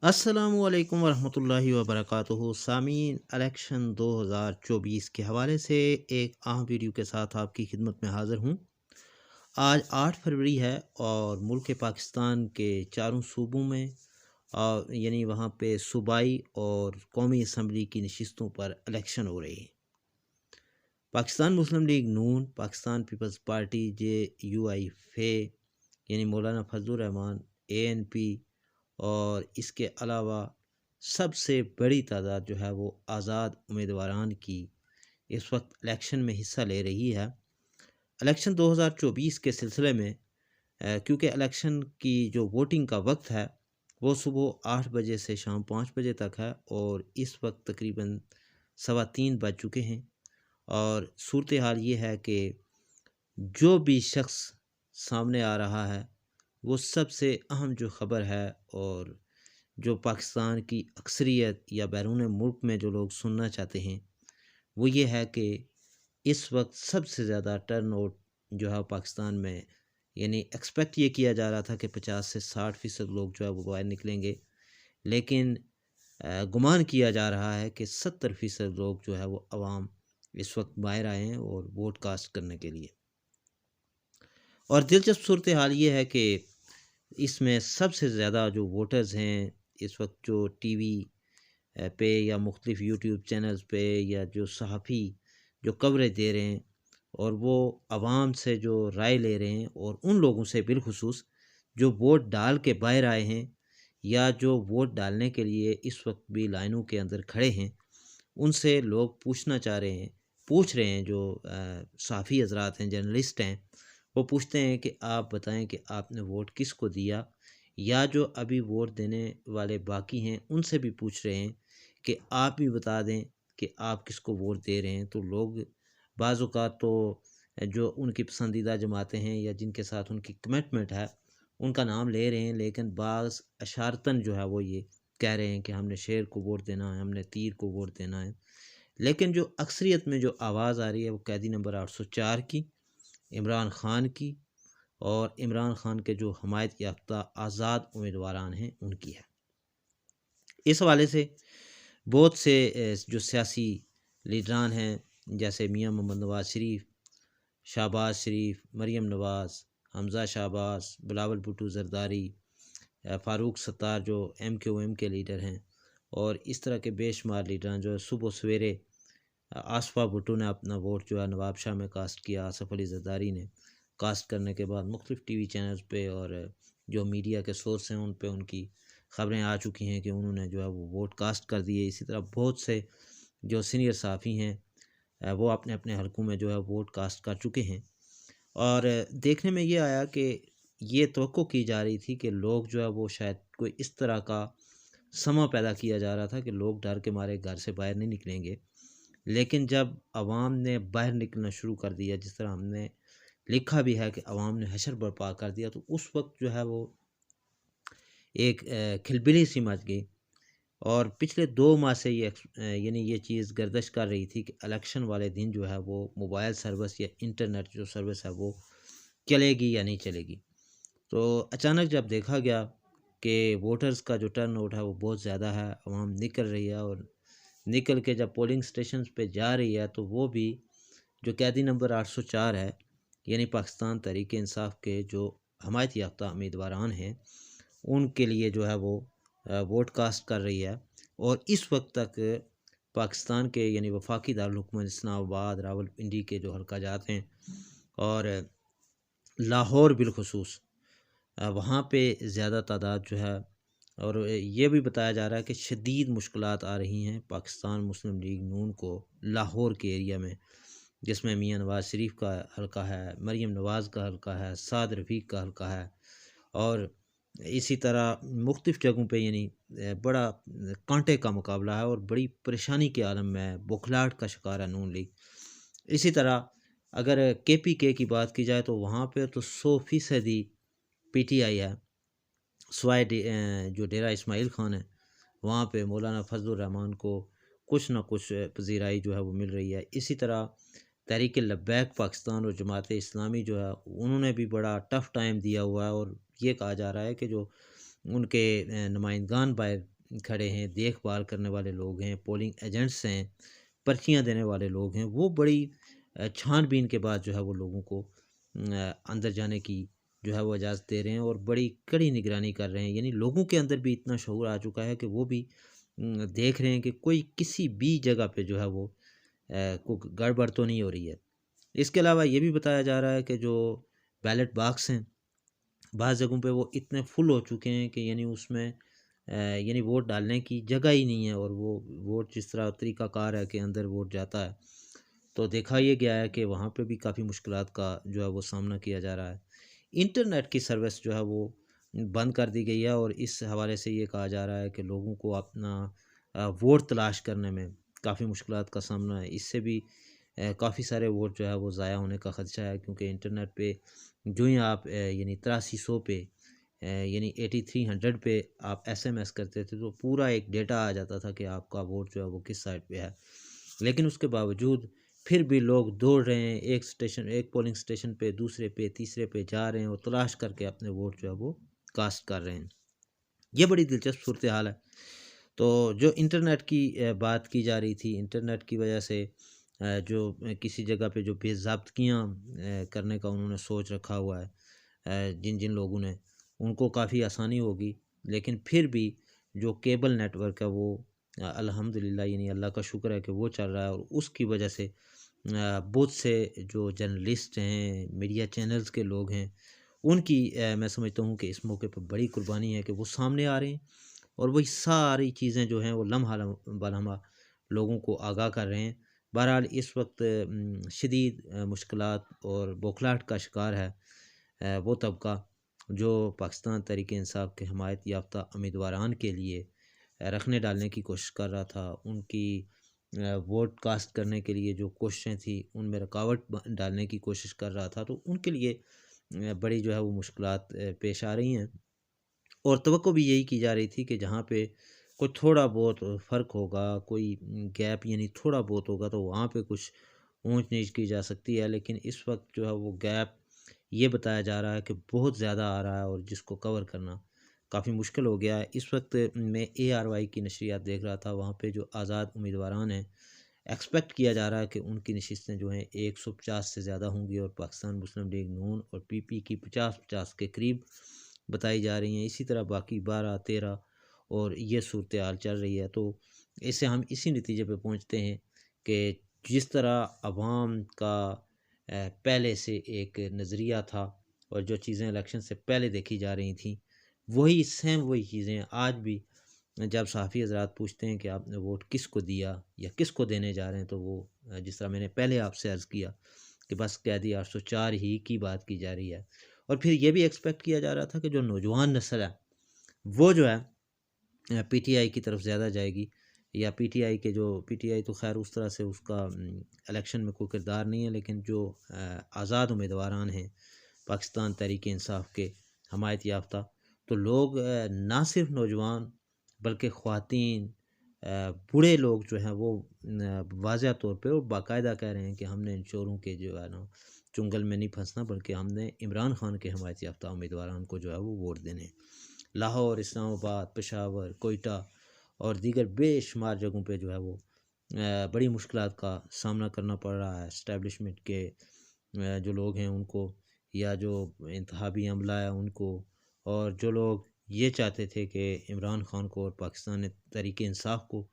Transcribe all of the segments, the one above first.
अस्सलामुअलैकुम वरहमतुल्लाहि वबरकातुहू। सामीन, इलेक्शन 2024 के हवाले से एक अहम वीडियो के साथ आपकी खिदमत में हाज़िर हूँ। आज 8 फरवरी है और मुल्क पाकिस्तान के चारों सूबों में और यानी वहाँ पे सूबाई और कौमी असम्बली की नशिस्तों पर इलेक्शन हो रही है। पाकिस्तान मुस्लिम लीग नून, पाकिस्तान पीपल्स पार्टी JUI फे यानी मौलाना फजलुर रहमान ANP और इसके अलावा सबसे बड़ी तादाद जो है वो आज़ाद उम्मीदवारान की इस वक्त इलेक्शन में हिस्सा ले रही है। इलेक्शन 2024 के सिलसिले में क्योंकि इलेक्शन की जो वोटिंग का वक्त है वो सुबह 8 बजे से शाम 5 बजे तक है और इस वक्त तकरीबन 3:15 बज चुके हैं। और सूरत हाल ये है कि जो भी शख्स सामने आ रहा है वो सबसे अहम जो ख़बर है और जो पाकिस्तान की अक्सरियत या बैरून मुल्क में जो लोग सुनना चाहते हैं वो ये है कि इस वक्त सबसे ज़्यादा टर्न आउट जो है पाकिस्तान में, यानी एक्सपेक्ट ये किया जा रहा था कि 50 से 60% लोग जो है वो बाहर निकलेंगे, लेकिन गुमान किया जा रहा है कि 70% लोग जो है वो अवाम इस वक्त बाहर आए हैं और वोट कास्ट करने के लिए। और दिलचस्प सूरत हाल ये है कि इसमें सबसे ज़्यादा जो वोटर्स हैं इस वक्त जो टीवी पे या मुख्तलिफ़ यूट्यूब चैनल्स पे या जो सहाफ़ी जो कवरेज दे रहे हैं और वो आवाम से जो राय ले रहे हैं और उन लोगों से बिलखुसूस जो वोट डाल के बाहर आए हैं या जो वोट डालने के लिए इस वक्त भी लाइनों के अंदर खड़े हैं, उनसे लोग पूछना चाह रहे हैं, पूछ रहे हैं जो सहाफ़ी हज़रात हैं, जर्नलिस्ट हैं, वो पूछते हैं कि आप बताएं कि आपने वोट किसको दिया, या जो अभी वोट देने वाले बाकी हैं उनसे भी पूछ रहे हैं कि आप भी बता दें कि आप किसको वोट दे रहे हैं। तो लोग बाज़ औक़ात तो जो उनकी पसंदीदा जमातें हैं या जिनके साथ उनकी कमिटमेंट है उनका नाम ले रहे हैं, लेकिन बाज़ अशारतन जो है वो ये कह रहे हैं कि हमने शेर को वोट देना है, हमने तीर को वोट देना है। लेकिन जो अक्सरियत में जो आवाज़ आ रही है वो कैदी नंबर 804 की, इमरान ख़ान की और इमरान ख़ान के जो हमायत याफ्ता आज़ाद उम्मीदवारान हैं उनकी है। इस हवाले से बहुत से जो सियासी लीडरान हैं जैसे मियाँ मोहम्मद नवाज़ शरीफ, शहबाज शरीफ, मरीम नवाज़, हमज़ा शहबाज, बिलावल भुट्टो ज़रदारी, फ़ारूक सत्तार जो MQM के लीडर हैं और इस तरह के बेशुमार लीडरान जो है सुबह सवेरे आसफ़ा भुट्टो ने अपना वोट जो है नवाब शाह में कास्ट किया, आसफ़ अली ज़रदारी ने कास्ट करने के बाद मुख्तलिफ़ टीवी चैनल्स पे और जो मीडिया के सोर्स हैं उन पे उनकी ख़बरें आ चुकी हैं कि उन्होंने जो है वो वोट कास्ट कर दिए। इसी तरह बहुत से जो सीनियर सहाफ़ी हैं वो अपने अपने हलकों में जो है वोट कास्ट कर चुके हैं। और देखने में ये आया कि ये तवक्को की जा रही थी कि लोग जो है वो शायद कोई इस तरह का समा पैदा किया जा रहा था कि लोग डर के मारे घर से बाहर नहीं निकलेंगे। लेकिन जब आवाम ने बाहर निकलना शुरू कर दिया, जिस तरह हमने लिखा भी है कि आवाम ने हशर बर्पा कर दिया, तो उस वक्त जो है वो एक खिलबिली सी मच गई। और पिछले 2 माह से ये यानी ये चीज़ गर्दिश कर रही थी कि इलेक्शन वाले दिन जो है वो मोबाइल सर्विस या इंटरनेट जो सर्विस है वो चलेगी या नहीं चलेगी। तो अचानक जब देखा गया कि वोटर्स का जो टर्नआउट है वो बहुत ज़्यादा है, आवाम निकल रही है और निकल के जब पोलिंग स्टेशंस पे जा रही है तो वो भी जो कैदी नंबर 804 है, यानी पाकिस्तान तहरीक इंसाफ के जो हमायत याफ्ता उम्मीदवारान हैं उनके लिए जो है वो वोट कास्ट कर रही है। और इस वक्त तक पाकिस्तान के यानी वफाकी दारुल इस्लामाबाद, रावलपिंडी के जो हल्का जात हैं और लाहौर बिलखुसूस वहाँ पे ज़्यादा तादाद जो है। और ये भी बताया जा रहा है कि शदीद मुश्किलात आ रही हैं पाकिस्तान मुस्लिम लीग नून को लाहौर के एरिया में, जिसमें मियाँ नवाज़ शरीफ का हल्का है, मरीम नवाज़ का हल्का है, साद रफ़ीक का हल्का है और इसी तरह मुख्तलिफ़ जगहों पे यानी बड़ा कांटे का मुकाबला है और बड़ी परेशानी के आलम में है, बौखलाहट का शिकार है नून लीग। इसी तरह अगर KPK की बात की जाए तो वहाँ पे तो 100% PTI है, स्वाय जो डेरा इस्माइल ख़ान है वहाँ पे मौलाना फजलुर रहमान को कुछ ना कुछ पज़ीराई जो है वो मिल रही है। इसी तरह तहरीक लब्बैक पाकिस्तान और जमात इस्लामी जो है उन्होंने भी बड़ा टफ़ टाइम दिया हुआ है और ये कहा जा रहा है कि जो उनके नुमाइंदगान बाहर खड़े हैं, देखभाल करने वाले लोग हैं, पोलिंग एजेंट्स हैं, पर्चियाँ देने वाले लोग हैं, वो बड़ी छानबीन के बाद जो है वो लोगों को अंदर जाने की जो है वो इजाज़त दे रहे हैं और बड़ी कड़ी निगरानी कर रहे हैं। यानी लोगों के अंदर भी इतना शऊर आ चुका है कि वो भी देख रहे हैं कि कोई किसी भी जगह पे जो है वो को गड़बड़ तो नहीं हो रही है। इसके अलावा ये भी बताया जा रहा है कि जो बैलेट बॉक्स हैं, बाज़ जगहों पे वो इतने फुल हो चुके हैं कि यानी उसमें यानी वोट डालने की जगह ही नहीं है और वो वोट जिस तरह तरीक़ाकार है कि अंदर वोट जाता है, तो देखा ये गया है कि वहाँ पे भी काफ़ी मुश्किलात का जो है वो सामना किया जा रहा है। इंटरनेट की सर्विस जो है वो बंद कर दी गई है और इस हवाले से ये कहा जा रहा है कि लोगों को अपना वोट तलाश करने में काफ़ी मुश्किलात का सामना है। इससे भी काफ़ी सारे वोट जो है वो ज़ाया होने का ख़दशा है, क्योंकि इंटरनेट पे जो ही आप यानी 8300 पे यानी 8300 पे आप एसएमएस करते थे तो पूरा एक डेटा आ जाता था कि आपका वोट जो है वो किस साइड पे है। लेकिन उसके बावजूद फिर भी लोग दौड़ रहे हैं, एक पोलिंग स्टेशन पे, दूसरे पे, तीसरे पे जा रहे हैं और तलाश करके अपने वोट जो है वो कास्ट कर रहे हैं। ये बड़ी दिलचस्प सूरत हाल है। तो जो इंटरनेट की बात की जा रही थी, इंटरनेट की वजह से जो किसी जगह पे जो बेज़ाब्तगियाँ करने का उन्होंने सोच रखा हुआ है, जिन जिन लोगों ने, उनको काफ़ी आसानी होगी। लेकिन फिर भी जो केबल नेटवर्क है वो अल्हम्दुलिल्लाह यानी अल्लाह का शुक्र है कि वो चल रहा है और उसकी वजह से बहुत से जो जर्नलिस्ट हैं, मीडिया चैनल्स के लोग हैं, उनकी मैं समझता हूँ कि इस मौके पर बड़ी कुर्बानी है कि वो सामने आ रहे हैं और वही सारी चीज़ें जो हैं वो लम्हा बलम्हा लोगों को आगाह कर रहे हैं। बहरहाल इस वक्त शदीद मुश्किलात और बौखलाहट का शिकार है वो तबका जो पाकिस्तान तहरीक इंसाफ के हमायत याफ्ता उम्मीदवारान के लिए रखने डालने की कोशिश कर रहा था। उनकी वोट कास्ट करने के लिए जो कोशिशें थी उनमें रुकावट डालने की कोशिश कर रहा था, तो उनके लिए बड़ी जो है वो मुश्किलात पेश आ रही हैं। और तवक्को भी यही की जा रही थी कि जहाँ पे कोई थोड़ा बहुत फ़र्क होगा, कोई गैप यानी थोड़ा बहुत होगा, तो वहाँ पे कुछ ऊंच-नीच की जा सकती है। लेकिन इस वक्त जो है वो गैप ये बताया जा रहा है कि बहुत ज़्यादा आ रहा है और जिसको कवर करना काफ़ी मुश्किल हो गया है। इस वक्त मैं ARY की नशरियात देख रहा था, वहाँ पे जो आज़ाद उम्मीदवारान हैं, एक्सपेक्ट किया जा रहा है कि उनकी नशिस्तें जो हैं 150 से ज़्यादा होंगी और पाकिस्तान मुस्लिम लीग नून और PP की 50-50 के करीब बताई जा रही हैं। इसी तरह बाकी 12-13 और ये सूरत हाल चल रही है। तो इससे हम इसी नतीजे पे पहुँचते हैं कि जिस तरह अवाम का पहले से एक नज़रिया था और जो चीज़ें इलेक्शन से पहले देखी जा रही थीं, वही सेम वही चीज़ें आज भी जब सहाफ़ी हज़रात पूछते हैं कि आपने वोट किसको दिया या किसको देने जा रहे हैं, तो वो जिस तरह मैंने पहले आपसे अर्ज़ किया कि बस कैदी 804 ही की बात की जा रही है। और फिर ये भी एक्सपेक्ट किया जा रहा था कि जो नौजवान नस्ल है, वो जो है PTI की तरफ ज़्यादा जाएगी या PTI तो ख़ैर उस तरह से उसका इलेक्शन में कोई किरदार नहीं है, लेकिन जो आज़ाद उम्मीदवारान हैं पाकिस्तान तहरीक इंसाफ के हमायत याफ्ता, तो लोग ना सिर्फ नौजवान बल्कि ख़वातीन बूढ़े लोग जो हैं वो वाज़ह तौर पे और बाकायदा कह रहे हैं कि हमने इन चोरों के जो है ना चुंगल में नहीं फंसना, बल्कि हमने इमरान खान के हमायत याफ्ता उम्मीदवारान को जो है वो वोट देने हैं। लाहौर, इस्लामाबाद, पेशावर, कोयटा और दीगर बेशुमार जगहों पे जो है वो बड़ी मुश्किलात का सामना करना पड़ रहा है इस्टेब्लिशमेंट के जो लोग हैं उनको, या जो इंतहाबी अमला है उनको, और जो लोग ये चाहते थे कि इमरान खान को और पाकिस्तान तहरीक इंसाफ को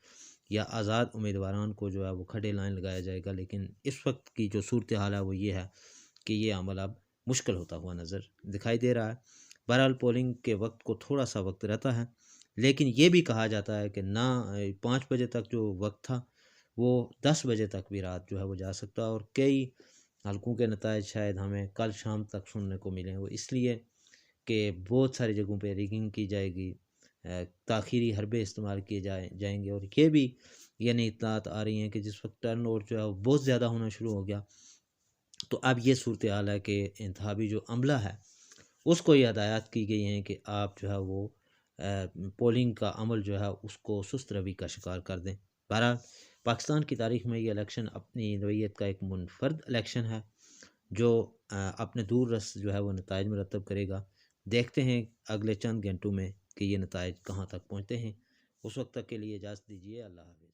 या आज़ाद उम्मीदवारान को जो है वो खड़े लाइन लगाया जाएगा। लेकिन इस वक्त की जो सूरत हाल है वो ये है कि ये अमल अब मुश्किल होता हुआ नज़र दिखाई दे रहा है। बहरहाल पोलिंग के वक्त को थोड़ा सा वक्त रहता है, लेकिन ये भी कहा जाता है कि ना 5 बजे तक जो वक्त था वो 10 बजे तक भी रात जो है वो जा सकता है और कई हलकों के नतायज शायद हमें कल शाम तक सुनने को मिलें। वो इसलिए कि बहुत सारी जगहों पे रिगिंग की जाएगी, ताख़ीरी हरबे इस्तेमाल किए जाएंगे और ये भी यानी इत्तलात आ रही हैं कि जिस वक्त टर्न ओवर जो है वो बहुत ज़्यादा होना शुरू हो गया, तो अब ये सूरत हाल है कि इंतहाबी जो अमला है उसको ये हदायत की गई हैं कि आप जो है वो पोलिंग का अमल जो है उसको सुस्त रवि का शिकार कर दें। बहरहाल पाकिस्तान की तारीख़ में ये इलेक्शन अपनी नौइयत का एक मुनफर्द इलेक्शन है जो अपने दूर रस जो है वो नताइज मुरतब करेगा। देखते हैं अगले चंद घंटों में कि ये नताइज कहाँ तक पहुँचते हैं। उस वक्त तक के लिए इजाज़त दीजिए। अल्लाह हाफ़िज़।